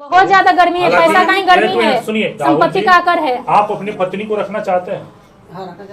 बहुत ज्यादा गर्मी है, पैसा कहीं गर्मी है, सुनिए, संपत्ति का आकर है। आप अपनी पत्नी को रखना चाहते हैं?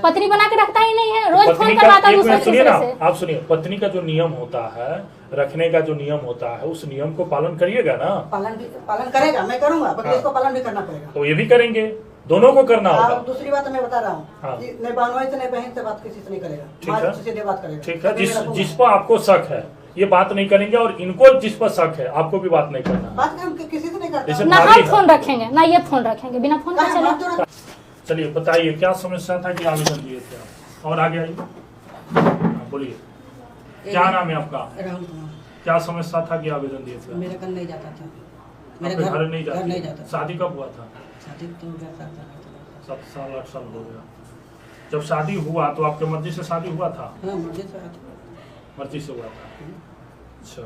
पत्नी बना के रखता ही नहीं है, रोज फोन करवाता है दूसरे सुनिए ना, से। आप सुनिए, पत्नी का जो नियम होता है, रखने का जो नियम होता है, उस नियम को पालन करिएगा ना। पालन करेगा, मैं करूंगा, बल्कि इसको पालन भी करना पड़ेगा। तो ये भी करेंगे, दोनों को करना होगा। दूसरी बात मैं बता रहा हूँ, नहीं बहनोई से नहीं बहन से बात किसी से नहीं करेगा, सीधे बात करेगा। ठीक है, जिस पर आपको शक है ये बात नहीं करेंगे, और इनको जिस पर शक है आपको भी बात नहीं करना। बात हम किसी से नहीं करते, ना हम फोन रखेंगे ना ये फोन रखेंगे, बिना फोन का चलेगा। चलिए बताइए क्या समस्या था कि आवेदन दिए थे आप? और आगे आइए, बोलिए, क्या नाम है आपका? राहुल कुमार। क्या समस्या था कि आवेदन दिए थे? मेरे घर नहीं जाता था, मेरे घर नहीं जाता। शादी कब हुआ था? शादी तो 7 साल 8 साल हो गया। जब शादी हुआ तो आपके मर्जी से शादी हुआ था? हाँ, मर्जी से हुआ था। अच्छा,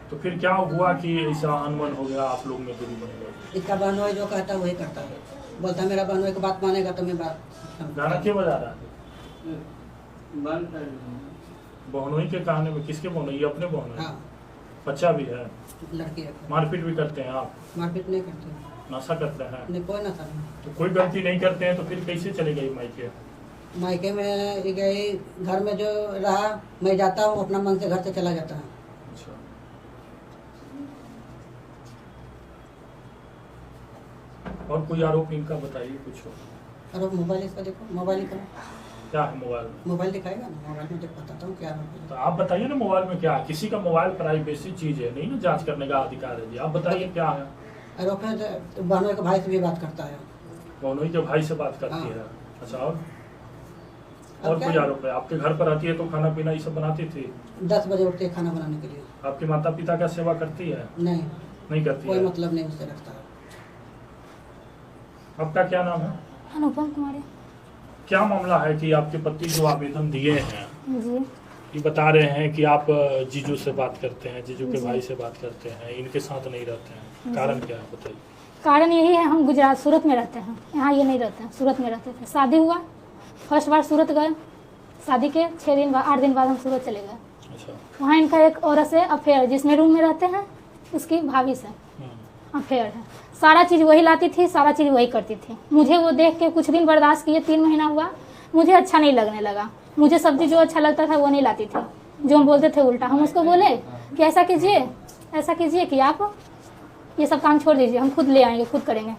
तो फिर क्या हुआ कि ऐसा अनबन हो गया, आप लोग में दूरी बन गई? इसका बहनोई जो कहता है वही करता है, बोलता है मेरा बहनोई की बात मानेगा तो मैं बात। गाना क्यों बजा रहा है? बहनोई के कहने में किसके बहनोई? ये अपने बहनोई? हाँ। बच्चा भी है? लड़की है। मारपीट भी करते हैं आप? मारपीट नहीं करते। नशा करते हैं? नहीं, कोई नशा नहीं। तो कोई गलती नहीं करते हैं तो फिर कैसे चले गई मायके? मायके में गई, घर में जो रहा, मैं जाता हूँ अपना मन से घर से चला जाता है। अच्छा, और कोई आरोप इनका बताइए कुछ हो? आरोप मोबाइल इसका देखो, मोबाइल का क्या है? मोबाइल दिखाएगा ना, मोबाइल में देख बताता हूँ क्या है। तो आप बताइए ना, मोबाइल में क्या है? किसी का मोबाइल प्राइवेसी चीज है, नहीं ना जांच करने का अधिकार है जी। आप बताइए क्या है? आरोप है तो बहनोई के भाई से भी बात करता है। बहनोई के भाई से बात करती है? अच्छा, और कोई आरोप है? आपके घर पर आती है तो खाना पीना ये सब बनाती थी? 10 बजे उठती है खाना बनाने के लिए। आपके माता पिता का सेवा करती है? नहीं करती कोई है? मतलब नहीं उससे रखता है। आपका क्या नाम है? अनुपम कुमारी। क्या मामला है कि आपके पति जो आवेदन दिए हैं जी, ये बता रहे हैं कि आप जीजू से बात करते हैं, जीजू के भाई से बात करते हैं, इनके साथ नहीं रहते हैं, कारण क्या है बताइए? कारण यही है, हम गुजरात सूरत में रहते हैं, यहाँ ये नहीं रहते हैं, सूरत में रहते थे। शादी हुआ, फर्स्ट बार सूरत गए, शादी के 6 दिन बाद 8 दिन बाद हम सूरत चले गए। अच्छा। वहाँ इनका एक औरत से अफेयर, जिसमें रूम में रहते हैं उसकी भाभी से अफेयर है। सारा चीज़ वही लाती थी, सारा चीज़ वही करती थी। मुझे वो देख के कुछ दिन बर्दाश्त किए, 3 महीना हुआ, मुझे अच्छा नहीं लगने लगा। मुझे सब्जी जो अच्छा लगता था वो नहीं लाती थी, जो हम बोलते थे उल्टा। हम उसको बोले कि ऐसा कीजिए कि आप ये सब काम छोड़ दीजिए, हम खुद ले आएंगे, खुद करेंगे।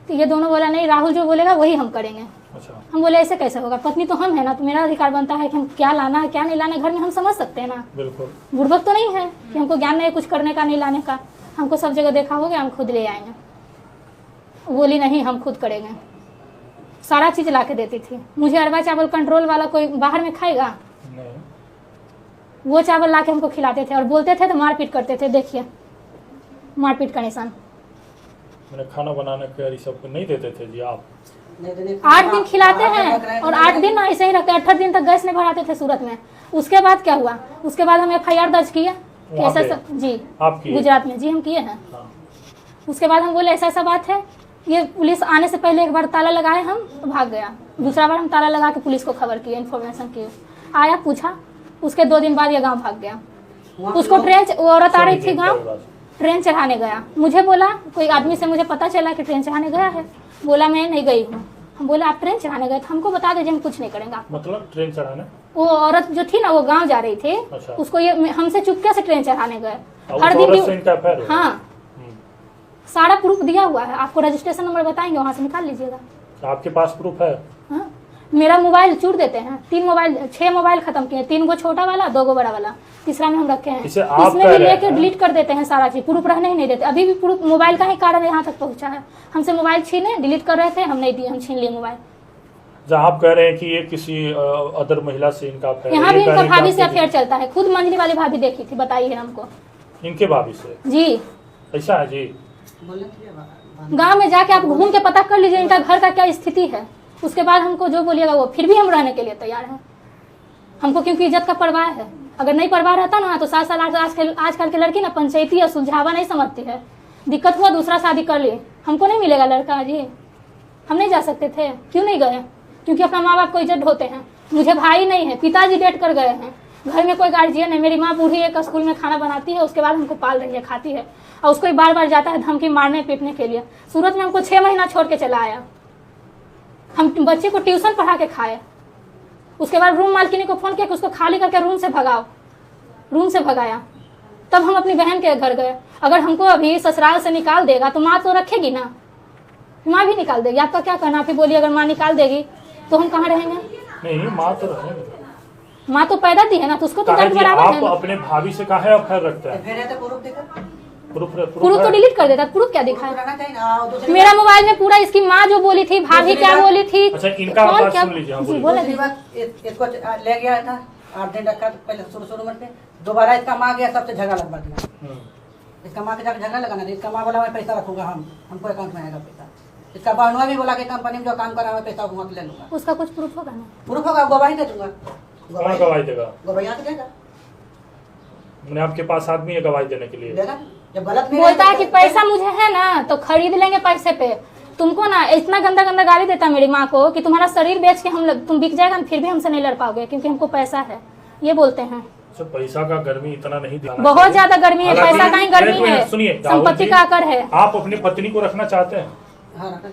तो ये दोनों बोला नहीं, राहुल जो बोलेगा वही हम करेंगे। अच्छा। हम बोले ऐसे कैसे होगा, पत्नी तो हम है ना, तो मेरा अधिकार बनता है कि हम क्या लाना है क्या नहीं लाना, घर में हम समझ सकते हैं ना। बिल्कुल। बुड़बक तो नहीं है कि हमको ज्ञान नहीं कुछ करने का नहीं लाने का, हमको सब जगह देखा हो गया, हम खुद ले आएंगे। बोली नहीं, हम खुद करेंगे। सारा चीज ला के देती थी मुझे। अरबा चावल कंट्रोल वाला कोई बाहर में खाएगा? नहीं। वो चावल ला के हमको खिलाते थे और बोलते थे तो मारपीट करते थे। देखिए मारपीट का निशान। मैंने खाना बनाने के सब नहीं देते थे जी आप? 8 दिन खिलाते हैं और 8 दिन ऐसे ही रखते हैं। 18 दिन तक गैस नहीं भराते थे सूरत में। उसके बाद क्या हुआ, उसके बाद हम FIR दर्ज किया जी, आप गुजरात में जी हम किए हैं। उसके बाद हम बोले ऐसा बात है, ये पुलिस आने से पहले एक बार ताला लगाए हम तो भाग गया। दूसरा बार हम ताला लगा के पुलिस को खबर किए, इन्फॉर्मेशन की, आया पूछा, उसके 2 दिन बाद ये गांव भाग गया। उसको वो औरत आ रही थी गांव, ट्रेन चढ़ाने गया। मुझे बोला, कोई आदमी से मुझे पता चला कि ट्रेन चढ़ाने गया है। बोला मैं नहीं गई हूँ। हम बोले आप ट्रेन चढ़ाने गए, हमको बता दीजिए, हम कुछ नहीं करेंगे। मतलब ट्रेन चढ़ाने? वो औरत जो थी ना वो गाँव जा रही थी। अच्छा। उसको ये हमसे चुपके से ट्रेन चढ़ाने गए। हर दिन हाँ, सारा प्रूफ दिया हुआ है। आपको रजिस्ट्रेशन नंबर बताएंगे, वहाँ से निकाल लीजिएगा। आपके पास प्रूफ है? हाँ, मेरा मोबाइल चूर देते हैं। 6 मोबाइल खत्म किए, 3 गो छोटा वाला, 2 गो बड़ा वाला, तीसरा में हम रखे हैं। इसमें भी लेके डिलीट कर देते हैं सारा चीज, प्रूफ रहने ही नहीं देते। अभी भी प्रूफ मोबाइल का ही कारण यहाँ तक पहुँचा है। हमसे मोबाइल छीने, डिलीट कर रहे थे, हम नहीं दिए, हम छीन लिए मोबाइल। जहाँ आप कह रहे हैं कि ये किसी अदर महिला से इनका अफेयर, यहाँ भी इनका भाभी से अफेयर चलता है। खुद मंजली वाली भाभी देखी थी, बताई है हमको। इनके भाभी से? जी ऐसा है जी। गांव में जाके आप घूम के पता कर लीजिए इनका घर का क्या स्थिति है। उसके बाद हमको जो बोलिएगा वो, फिर भी हम रहने के लिए तैयार हैं। हमको क्योंकि इज्जत का परवाह है। अगर नहीं परवाह रहता ना तो 7 साल आजकल की लड़की ना पंचायती या सुलझावा नहीं समझती है। दिक्कत हुआ दूसरा शादी कर ली, हमको नहीं मिलेगा लड़का जी, हम नहीं जा सकते थे। क्यों नहीं गए? क्योंकि अपना माँ बाप को इज्जत होते हैं। मुझे भाई नहीं है, पिताजी डेट कर गए हैं। घर में कोई गार्जियन है, मेरी माँ बूढ़ी एक स्कूल में खाना बनाती है, उसके बाद हमको पाल रही है, खाती है, और उसको बार बार जाता है धमकी मारने पीटने के लिए। सूरत में हमको 6 महीना छोड़ के चला आया। हम बच्चे को ट्यूशन पढ़ा के खाए, उसके बाद रूम मालकिनी को फ़ोन किया कि उसको खाली करके रूम से भगाओ, रूम से भगाया। तब हम अपनी बहन के घर गए। अगर हमको अभी ससुराल से निकाल देगा तो माँ तो रखेगी ना, माँ भी निकाल देगी। आपका क्या कहना, आप ही बोलिए। अगर माँ निकाल देगी तो हम कहाँ रहेंगे? नहीं, माँ तो रहेंगे, माँ तो पैदा दी है ना, तो उसको तो दर्द बराबर है। आप अपने भाभी से काहे अफेयर रखते हैं? प्रूफ तो डिलीट कर देता। प्रूफ क्या दिखा है? मेरा मोबाइल में पूरा इसकी माँ जो बोली थी, भाभी क्या बोली थी। अच्छा, इनका बात सुन लीजिए। हाँ, बोले इसको ले गया था, 8 दिन रखा पहले शुरू में, दोबारा इसका माँ गया, सबसे झगड़ा लगवा दिया। इसका माँ के जाकर झगड़ा लगाना, इसका माँ बोला मैं पैसा रखूंगा, हमको अकाउंट में आएगा पैसा। इसका बहनों भी बोला कि कंपनी में जो काम करा हुआ पैसा वहाँ ले लूंगा। उसका कुछ प्रूफ होगा ना? प्रूफ होगा, गवाही दे दूंगा। कौन गवाही देगा? गवाही आके देगा। मैंने आपके पास आदमी है गवाही देने के लिए? देगा। जब गलत नहीं बोलता है कि पैसा मुझे है ना तो खरीद लेंगे पैसे पे। तुमको ना इतना गंदा गंदा गाली देता है मेरी माँ को कि तुम्हारा शरीर बेच के हम तुम बिक जाएगा, फिर भी हमसे नहीं लड़ पाओगे क्योंकि हमको पैसा है, ये बोलते हैं। पैसा का गर्मी इतना नहीं दिखाना, बहुत ज्यादा गर्मी है। पैसा का ही गर्मी है, सुनिए, संपत्ति का आकर है। आप अपनी पत्नी को रखना चाहते हैं?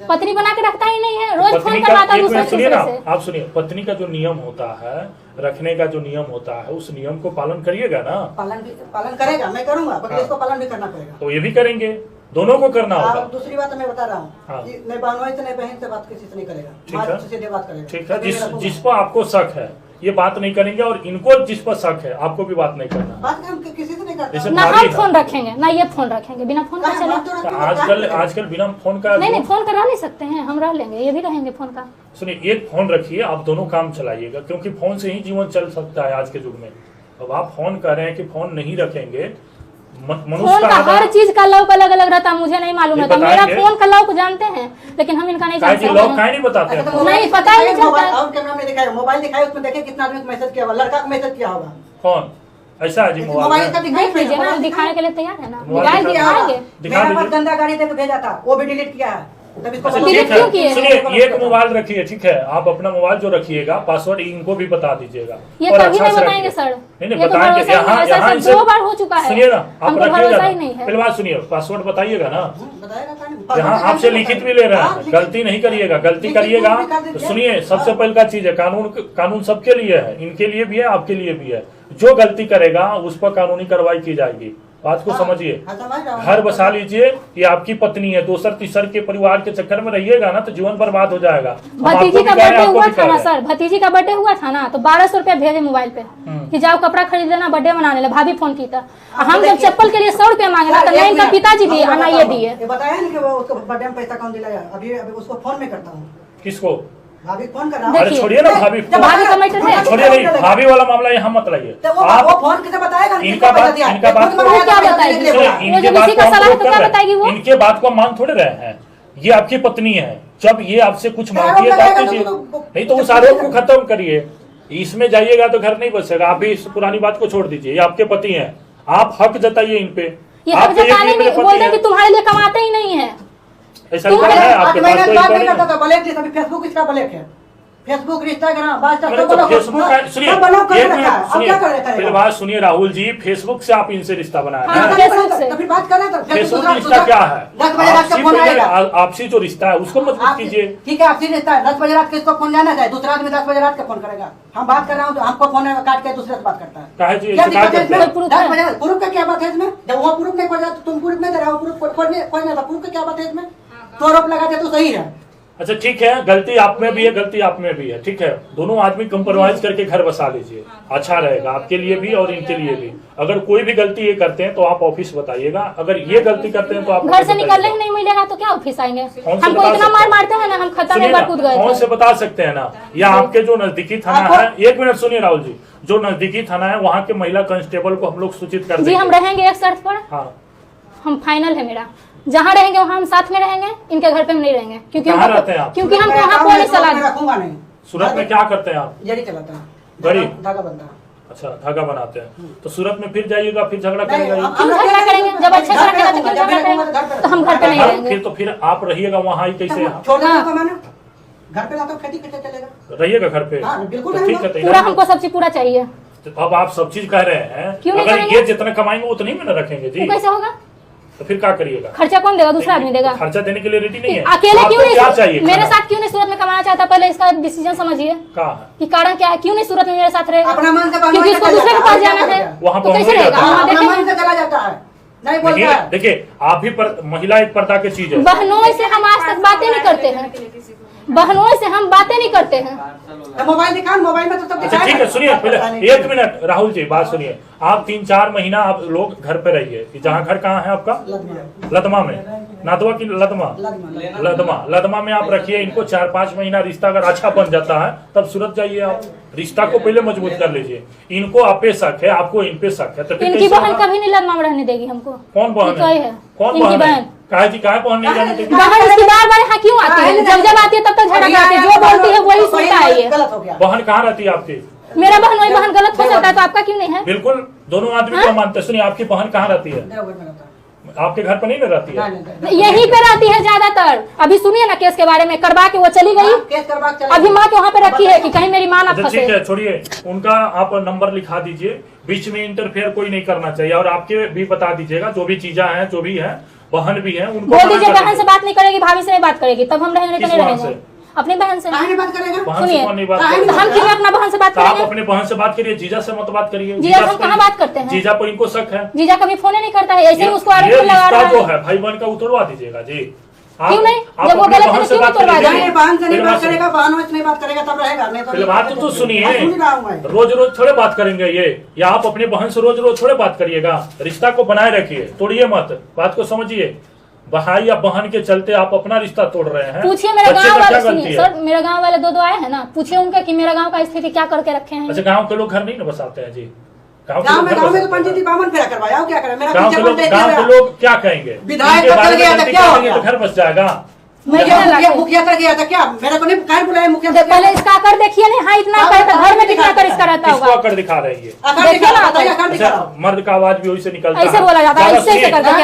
पत्नी बना के रखता ही नहीं है, रोज फोन करवाता है। सुनिए ना, आप सुनिए, पत्नी का जो नियम होता है, रखने का जो नियम होता है, उस नियम को पालन करिएगा ना? पालन करेगा, मैं करूंगा, पर इसको पालन भी करना पड़ेगा। तो ये भी करेंगे, दोनों को करना होगा। दूसरी बात मैं बता रहा हूँ, नहीं बहनों से नहीं बहन से बात किसी से नहीं करेगा, सीधे बात करेगा। ठीक है, जिस पर आपको शक है ये बात नहीं करेंगे, और इनको जिस पर शक है आपको भी बात नहीं करना। बात हम किसी से नहीं करते। ना हम फोन रखेंगे ना ये फोन रखेंगे, बिना फोन का चलेगा। आजकल बिना फोन का नहीं, फोन करा नहीं सकते हैं, हम रह लेंगे, ये भी रहेंगे फोन का। सुनिए, एक फोन रखिए, आप दोनों काम चलाइएगा, क्योंकि फोन से ही जीवन चल सकता है आज के युग में। अब आप फोन कर रहे हैं कि फोन नहीं रखेंगे, फोन का हर चीज का लॉक अलग अलग रहता है, मुझे नहीं मालूम रहता। मेरा फोन का लॉक जानते हैं लेकिन हम इनका नहीं जानते। लॉक नहीं बताते हैं? नहीं पता ही नहीं चलता। और कैमरा में दिखाया, मोबाइल दिखाया, उसमें देखे कितना आदमी को मैसेज किया होगा, लड़का को मैसेज किया होगा। कौन ऐसा है जी? मोबाइल का दिखाइए ना, दिखाने के लिए तैयार है ना, मोबाइल दिखाएंगे। मेरा पास गंदा गाड़ी देकर भेजा था, वो भी डिलीट किया है। सुनिए, एक मोबाइल रखिए, ठीक है, आप अपना मोबाइल जो रखिएगा पासवर्ड इनको भी बता दीजिएगा। ये कभी नहीं बताएंगे सर, नहीं बताएंगे, यहाँ 2 बार हो चुका है। सुनिए ना, आप रखिएगा, पहले बात सुनिए, पासवर्ड बताइएगा ना, यहाँ आपसे लिखित भी ले रहे हैं, गलती नहीं करिएगा। गलती करिएगा तो सुनिए, सबसे पहले का चीज है, कानून सबके लिए है, इनके लिए भी है, आपके लिए भी है। जो गलती करेगा उस पर कानूनी कार्रवाई की जाएगी। बात को समझिए, घर बसा लीजिए, ये आपकी पत्नी है, दूसर तीसर के परिवार के चक्कर में रहिएगा ना तो जीवन बर्बाद हो जाएगा। भतीजी का बर्थडे हुआ था ना सर, भतीजी का बर्थडे हुआ था ना, तो 1200 रुपया भेजे मोबाइल पे कि जाओ कपड़ा खरीद लेना, बर्थडे मनाने ले। भाभी फोन की था, हम जब चप्पल के लिए 100 रुपया मांगे ना, तो इनका पिताजी भी आना ये दिए। बताया नहीं कि वो उसको बर्थडे में पैसा कौन दिलाया, अभी उसको फोन में करता हूँ। किसको? भाभी फोन कर रहा है। अरे छोड़िए ना, भाभी का मैटर है, छोड़िए नहीं, भाभी वाला मामला यहाँ मत लाइए। आप वो फोन किसे बताएगा? इनका बात क्या बताएगी? इनके बात को मान थोड़े रहे हैं, ये आपकी पत्नी है, जब ये आपसे कुछ मांगती है तो आप कीजिए, नहीं तो उस आरोप को खत्म करिए। इसमें जाइएगा तो घर नहीं बचेगा। आप भी इस पुरानी बात को छोड़ दीजिए, ये आपके पति हैं, आप हक जताइए इन पे। तुम्हारे लिए कमाते ही नहीं है, ऐसा है आपके पास? फेसबुक इसका ब्लैक है, फेसबुक, इंस्टाग्राम, फिर बात सुनिए राहुल जी, फेसबुक से आप इनसे रिश्ता बनाए हैं, फेसबुक रिश्ता क्या है? आपसी जो रिश्ता है उसको मजबूत कीजिए। ठीक है, आपसी रिश्ता है, 10 बजे रात किसको फोन जाना चाहिए, दूसरा आदमी 10 बजे रात का फोन करेगा। हम बात कर रहा हूँ तो हमको फोन काट के दूसरे से बात करता है। 10 बजे प्रूफ का क्या बात है इसमें? जब वो प्रूफ नहीं खोल जाता, तुम प्रूफ नहीं दे रहे हो, प्रूफ का क्या बात है इसमें? तो आरोप लगाते तो सही है। अच्छा ठीक है, गलती आप में भी है, गलती आप में भी है, ठीक है, दोनों आदमी कंप्रोमाइज करके घर बसा लीजिए, अच्छा रहेगा आपके लिए भी और इनके लिए भी। अगर कोई भी गलती ये करते हैं तो आप ऑफिस बताइएगा, अगर ये गलती करते हैं तो आप घर से निकलने ही नहीं मिलेगा तो क्या ऑफिस आएंगे? हमको इतना मार मारते हैं ना, हम खतरा में कूद गए। कौन से बता सकते हैं ना, या आपके जो नजदीकी थाना है, 1 मिनट सुनिए राहुल जी, जो नजदीकी थाना है वहाँ के महिला कांस्टेबल को हम लोग सूचित कर देंगे। जी हम रहेंगे एक शर्त पर, हाँ हम फाइनल है मेरा, जहाँ रहेंगे वहाँ हम साथ में रहेंगे, इनके घर पे हम नहीं रहेंगे क्योंकि कहाँ रहते हैं आप? क्योंकि हमको वहाँ कोई सलाह रखूंगा नहीं। सूरत में क्या करते हैं आप? जड़ी चलाता है, गड़ी धागा बनता है। अच्छा, धागा बनाते हैं, तो सूरत में फिर जाइएगा, फिर झगड़ा करेगा, हम झगड़ा करेंगे, जब अच्छा से रखेगा तो फिर झगड़ा करेंगे, तो हम घर पे नहीं रहेंगे। तो फिर आप रहिएगा वहाँ ही कैसे? छोड़ देना, घर पे लाकर खेती कैसे चलेगा? रहिएगा घर पे, बिल्कुल ठीक है, पूरा हमको सब चीज पूरा चाहिए। तो अब आप सब चीज कह रहे हैं, अगर ये जितना कमाएंगे उतने में न रखेंगे जी, कैसे होगा? तो फिर क्या करिएगा? खर्चा कौन देगा? दूसरा आदमी देगा। खर्चा देने के लिए रेडी नहीं है। अकेले क्यों नहीं? क्या चाहिए? मेरे साथ क्यों नहीं सूरत में कमाना चाहता? पहले इसका डिसीजन समझिए कि कारण क्या है, क्यों नहीं सूरत में मेरे साथ रहेगा? अपना मन से, क्योंकि उसको दूसरे के पास जाना है, वहाँ तो कैसे रहेगा? चला जाता है, नहीं बोलता है। देखिए आप भी महिला एक पर्दा की चीज है। बहनों से हम आज तक बातें नहीं करते हैं, बहनों से हम बातें नहीं करते हैं। मोबाइल दिखा, मोबाइल में तो सब अच्छा ठीक है, सुनिए पहले 1 मिनट राहुल जी, बात सुनिए। आप 3-4 महीना आप लोग घर पे रहिए। जहाँ घर कहाँ है आपका? लदमा में, नादवा की लदमा में आप रखिए इनको। 4-5 महीना रिश्ता अगर अच्छा बन जाता है तब सूरत जाइए आप। रिश्ता को पहले मजबूत कर लीजिए। इनको आप पे शक है, आपको इन पे शक है, तो इनकी बहन कभी नहीं लदमा में रहने देगी हमको। कौन बहन है? कौन बहन है? कहा जी कहा बहन नहीं रहने देगी? बहन इसकी बार-बार यहाँ क्यों आती है? जब आती है तब तक झगड़ा करती है, जो बोलती है वही सुनता है ये। बहन कहाँ रहती है आपकी? मेरा बहन वही बहन गलत हो सकता है, तो आपका क्यों नहीं है? बिल्कुल, दोनों आदमी को मानते। सुनिए, आपकी बहन कहाँ रहती है? आपके घर पर नहीं रहती है? यहीं पे रहती है ज्यादातर। अभी सुनिए ना केस के बारे में, करवा के वो चली गई, अभी माँ के वहाँ पे रखी है कि कहीं मेरी माँ ना फंसे। ठीक है, छोड़िए उनका, आप नंबर लिखा दीजिए। बीच में इंटरफेयर कोई नहीं करना चाहिए। और आपके भी बता दीजिएगा जो भी चीजें हैं, जो भी है, बहन भी है, उनको बोल दीजिए बहन से बात नहीं करेगी, भाभी से बात करेगी, तब हम रहेंगे, तो नहीं रहेंगे। अपनी बहन से बात करेगा। सुनिए, हम क्यों अपना बहन से बात आप करेंगे? अपने बहन से बात करिए, जीजा से मत बात करिए। जीजा से हम कहाँ बात करते हैं? जीजा पर इनको शक है। जीजा कभी फोन नहीं करता है, ऐसे ही उसको आरोप लगा रहा है। जो है भाई बहन का उतरवा दीजिएगा जी। क्यों नहीं? जब वो गलत है तो क्यों उतरवा देंगे? बहन से नहीं बात करेगा, बहन से नहीं बात करेगा तब रहेगा, नहीं तो बात तो सुनिए। रोज रोज थोड़े बात करेंगे ये, या आप अपने बहन से रोज रोज थोड़े बात करिएगा। रिश्ता को बनाए रखिए, तोड़िए मत, बात को समझिए। भाई या बहन के चलते आप अपना रिश्ता तोड़ रहे हैं। पूछिए मेरे गांव वाले, सुनिए सर, मेरे गांव वाले दो आए हैं ना, पूछिए उनके कि मेरा गांव का स्थिति क्या करके रखे हैं। अच्छा, गांव के लोग घर नहीं ना बसाते हैं जी? गांव में तो पंचायती बामन फेरा करवाया, क्या करें? मेरा गांव के लोग क्या कहेंगे? विधायक बदल गया था, क्या हो गया? तो घर बस जाएगा। मुखिया तक गया था क्या? मेरे को नहीं कहाँ बुलाया मुखिया? पहले इसका आकर देखिए नहीं, हाँ इतना घर में कितना कर इसका रहता होगा। आकर दिखा रही है, मर्द का आवाज भी वही से निकलता है। ऐसे बोला जाता है, इससे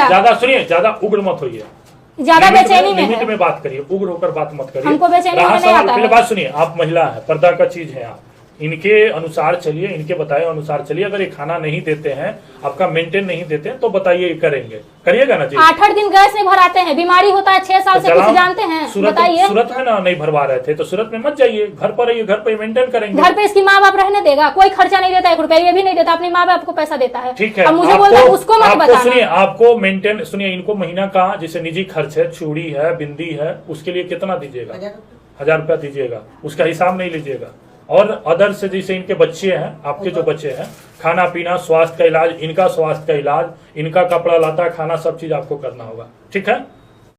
ज्यादा सुनिए, ज्यादा उग्र मत होइए, ज्यादा बेचैनी में लिमिट में बात करिए, उग्र होकर बात मत करिए। हमको बेचैनी में नहीं आता है। बात सुनिए, आप महिला है, पर्दा का चीज है, आप इनके अनुसार चलिए, इनके बताए अनुसार चलिए। अगर ये खाना नहीं देते हैं, आपका मेंटेन नहीं देते हैं, तो बताइए करेंगे, करिएगा ना जी। 8-8 दिन गैस नहीं भराते हैं, बीमारी होता है 6 साल से, कुछ जानते हैं? बताइए। सूरत में ना नहीं भरवा रहे थे तो सूरत में मत जाइए, घर पर रहिए, घर पर मेंटेन करेंगे। घर पे इसकी माँ बाप रहने देगा, कोई खर्चा नहीं देता, 1 रुपया ये भी नहीं देता, अपने माँ बाप को पैसा देता है। ठीक है, अब मुझे बोल रहा है उसको मत बताना। सुनिए, आपको मेंटेन, सुनिए, इनको महीना का जैसे निजी खर्च है, चूड़ी है, बिंदी है, उसके लिए कितना दीजिएगा? 1000 रुपया दीजिएगा, उसका हिसाब नहीं लीजिएगा। और अदर से जैसे इनके बच्चे हैं, आपके जो बच्चे हैं, खाना पीना, स्वास्थ्य का इलाज, इनका स्वास्थ्य का इलाज, इनका कपड़ा लता, खाना, सब चीज आपको करना होगा। ठीक है?